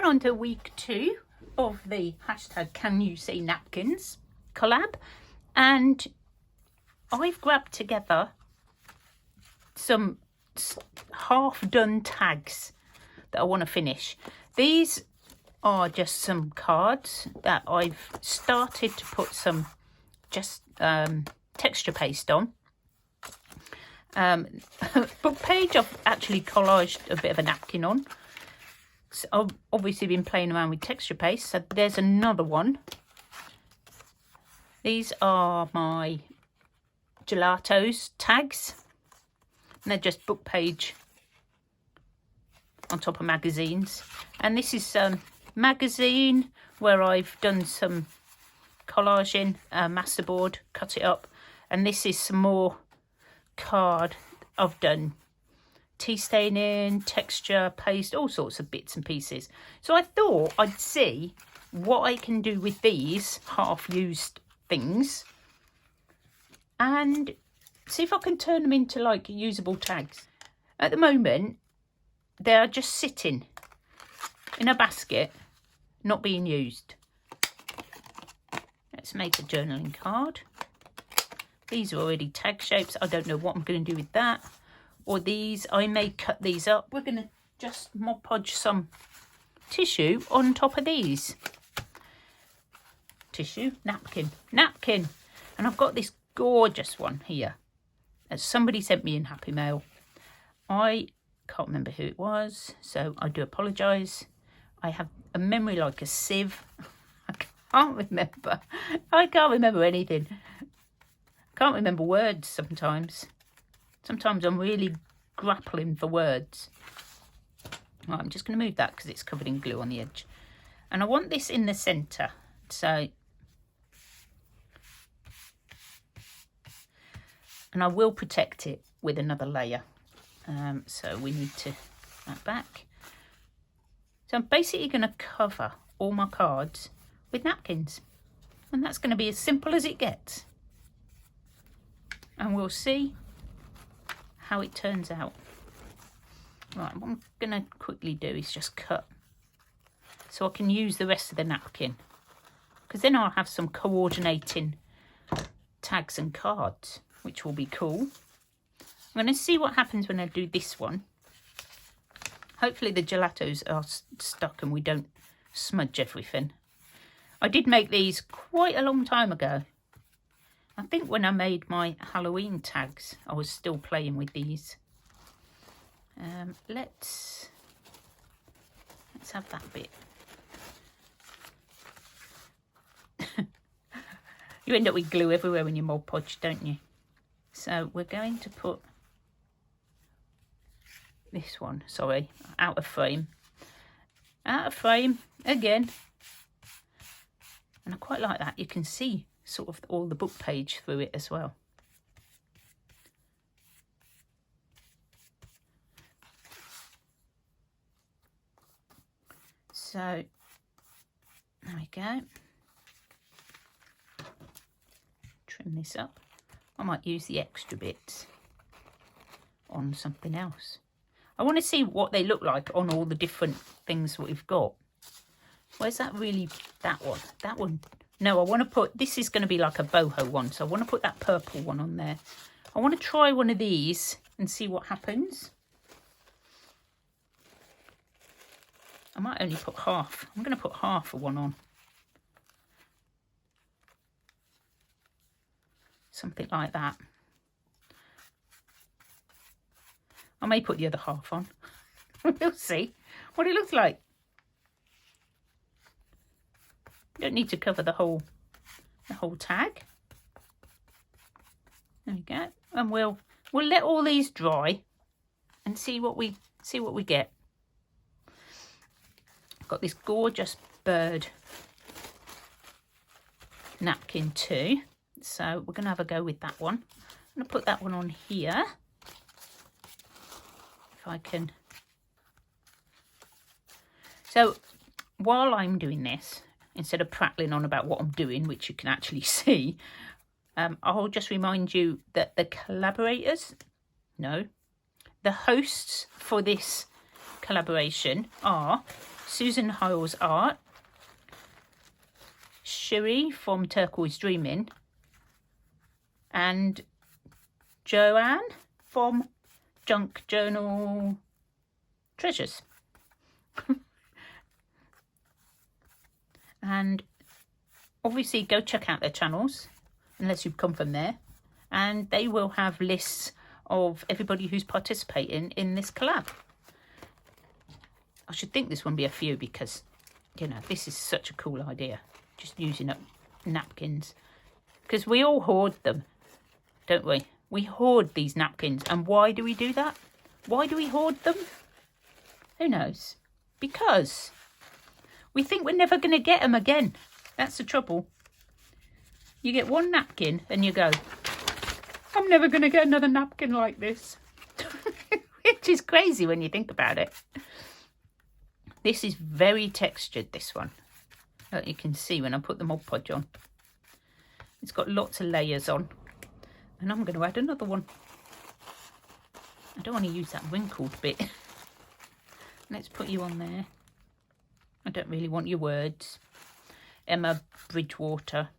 on to week 2 of the hashtag Can You Say Napkins collab, and I've grabbed together some half done tags that I want to finish. These are just some cards that I've started to put some just texture paste on. Book page I've actually collaged a bit of a napkin on. So I've obviously been playing around with texture paste, so there's another one. These are my gelatos tags, and they're just book page on top of magazines. And this is magazine where I've done some collaging, masterboard, cut it up, and this is some more card. I've done tea staining, texture paste, all sorts of bits and pieces. So I thought I'd see what I can do with these half used things and see if I can turn them into like usable tags. At the moment they are just sitting in a basket, not being used. Let's make a journaling card. These are already tag shapes. I don't know what I'm going to do with that. Or these, I may cut these up. We're going to just Mod Podge some tissue on top of these. Tissue, napkin. And I've got this gorgeous one here that somebody sent me in Happy Mail. I can't remember who it was, so I do apologise. I have a memory like a sieve. I can't remember anything. Can't remember words sometimes. Sometimes I'm really grappling for words. Right, I'm just going to move that because it's covered in glue on the edge. And I want this in the centre. So, and I will protect it with another layer. So we need to put that back. So I'm basically going to cover all my cards with napkins. And that's going to be as simple as it gets. And we'll see how it turns out. Right, what I'm going to quickly do is just cut so I can use the rest of the napkin, because then I'll have some coordinating tags and cards, which will be cool. I'm going to see what happens when I do this one. Hopefully the gelatos are stuck and we don't smudge everything. I did make these quite a long time ago. I think when I made my Halloween tags, I was still playing with these. Let's have that bit. You end up with glue everywhere when you Mod Podge, don't you? So we're going to put this one, sorry, out of frame. Out of frame again. And I quite like that. You can see sort of all the book page through it as well. So there we go. Trim this up. I might use the extra bits on something else. I want to see what they look like on all the different things we've got. Where's that really, that one? That one. No, I want to put, this is going to be like a boho one, so I want to put that purple one on there. I want to try one of these and see what happens. I might only put half. I'm going to put half of one on. Something like that. I may put the other half on. We'll see what it looks like. Don't need to cover the whole tag. There we go. And we'll let all these dry and see what we get. I've got this gorgeous bird napkin too. So we're gonna have a go with that one. I'm gonna put that one on here. If I can. So while I'm doing this, instead of prattling on about what I'm doing, which you can actually see, I'll just remind you that the hosts for this collaboration are Susan Hiles Art, Shiri from Turquoise Dreaming, and Joanne from Junk Journal Treasures. And obviously go check out their channels, unless you've come from there, and they will have lists of everybody who's participating in this collab. I should think this one be a few because, you know, this is such a cool idea, just using up napkins, because we all hoard them, don't we? We hoard these napkins. And why do we do that? Why do we hoard them? Who knows? Because we think we're never going to get them again. That's the trouble. You get one napkin and you go, I'm never going to get another napkin like this. Which is crazy when you think about it. This is very textured, this one. That you can see when I put the Mod Podge on. It's got lots of layers on. And I'm going to add another one. I don't want to use that wrinkled bit. Let's put you on there. I don't really want your words. Emma Bridgewater.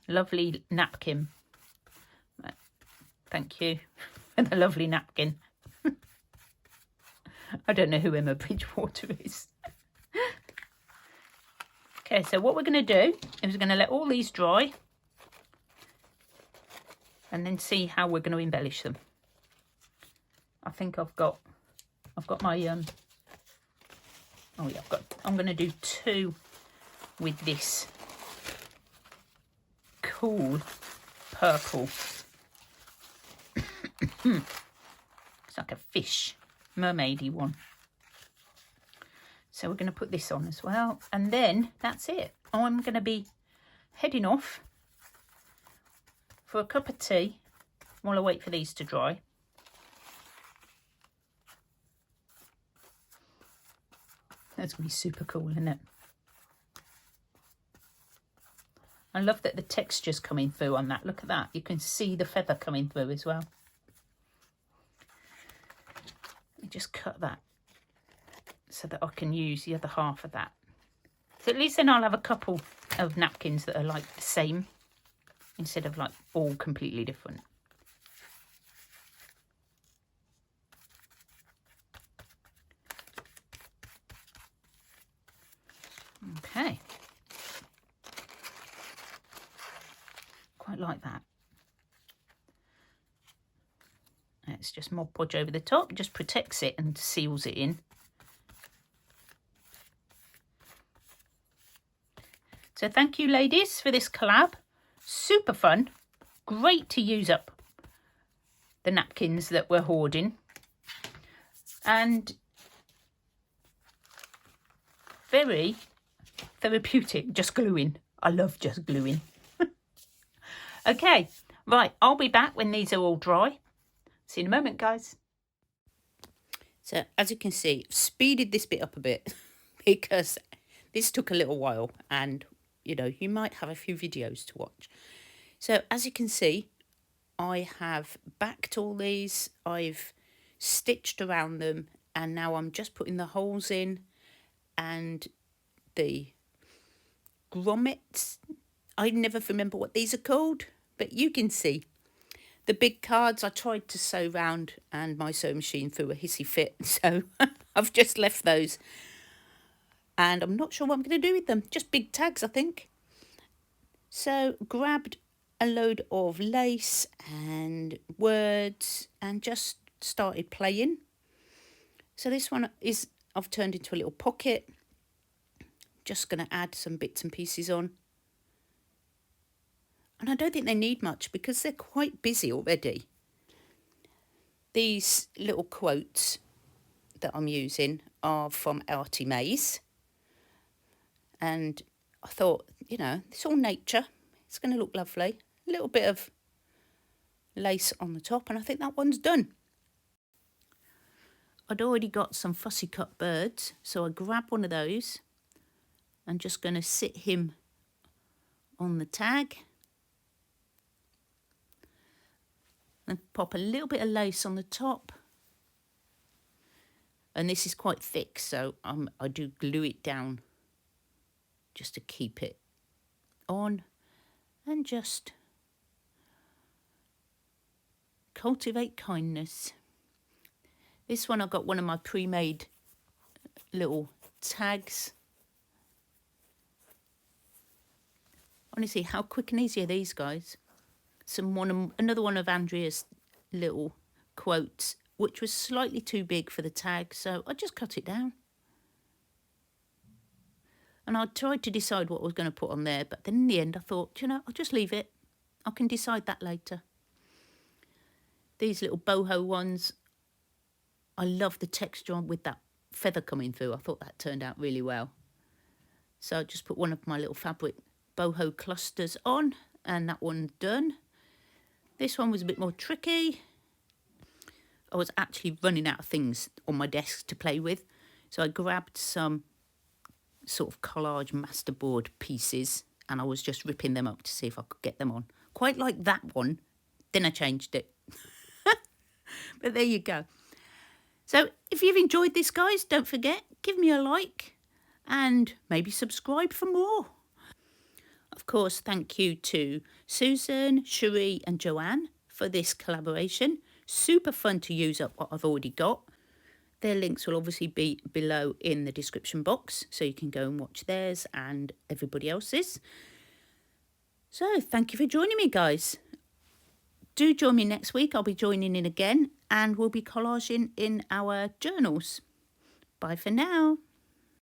Lovely napkin. Thank you for the lovely napkin. I don't know who Emma Bridgewater is. Okay, so what we're going to do is we're going to let all these dry and then see how we're going to embellish them. I think I've got my oh yeah, I'm going to do 2 with this cool purple. It's like a fish, mermaidy one. So we're going to put this on as well, and then that's it. I'm going to be heading off for a cup of tea while I wait for these to dry. That's going to be super cool, isn't it? I love that the texture's coming through on that. Look at that. You can see the feather coming through as well. Let me just cut that so that I can use the other half of that. So at least then I'll have a couple of napkins that are like the same instead of like all completely different. Okay. Quite like that. It's just Mod Podge over the top, just protects it and seals it in. So thank you, ladies, for this collab. Super fun. Great to use up the napkins that we're hoarding. And very therapeutic, just gluing. I love just gluing. Okay, right, I'll be back when these are all dry. See you in a moment, guys. So as you can see, I've speeded this bit up a bit because this took a little while, and you know, you might have a few videos to watch. So as you can see, I have backed all these, I've stitched around them, and now I'm just putting the holes in and the grommets. I never remember what these are called, but you can see. The big cards I tried to sew round and my sewing machine threw a hissy fit, so I've just left those. And I'm not sure what I'm going to do with them. Just big tags, I think. So grabbed a load of lace and words and just started playing. So this one is, I've turned into a little pocket. Just going to add some bits and pieces on. And I don't think they need much because they're quite busy already. These little quotes that I'm using are from Artie Mays. And I thought, you know, it's all nature. It's going to look lovely. A little bit of lace on the top, and I think that one's done. I'd already got some fussy cut birds, so I grabbed one of those. I'm just going to sit him on the tag. And pop a little bit of lace on the top. And this is quite thick, so I do glue it down just to keep it on, and just cultivate kindness. This one I got one of my pre-made little tags. Honestly, how quick and easy are these, guys? Another one of Andrea's little quotes, which was slightly too big for the tag, so I just cut it down. And I tried to decide what I was going to put on there, but then in the end I thought, you know, I'll just leave it. I can decide that later. These little boho ones, I love the texture on with that feather coming through. I thought that turned out really well. So I just put one of my little fabric boho clusters on, and that one's done. This one was a bit more tricky. I was actually running out of things on my desk to play with, so I grabbed some sort of collage masterboard pieces, and I was just ripping them up to see if I could get them on. Quite like that one. Then I changed it. But there you go. So if you've enjoyed this, guys, don't forget, give me a like and maybe subscribe for more. Of course, thank you to Susan, Cherie and Joanne for this collaboration. Super fun to use up what I've already got. Their links will obviously be below in the description box, so you can go and watch theirs and everybody else's. So thank you for joining me, guys. Do join me next week. I'll be joining in again, and we'll be collaging in our journals. Bye for now.